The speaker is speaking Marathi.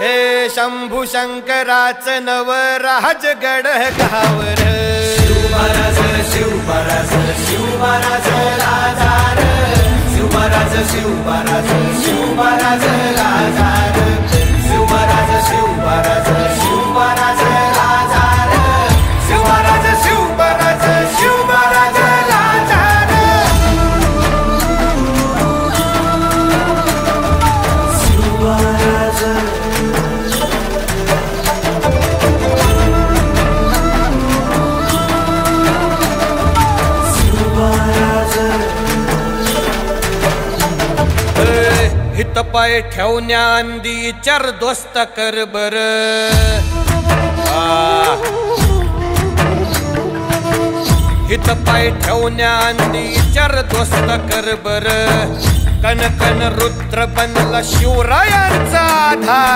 हे शंभू शंकराचं नवराजगड गावर शिवमहाराज शिवमहाराज शिवमहाराज राजार शिवमहाराज शिवमहाराज शिवमहाराज राजार शिवमहाराज शिवमहाराज शिवमहाराज राजार शिवमहाराज शिवमहाराज शिवमहाराज राजार शिवमहाराज हित पाय ठेवण्या अंदी चार दोस्त कर बर हित पाय ठेवण्या अंदी चार दोस्त कर बर कन कन रुद्र बनला शिवरायांचा आधार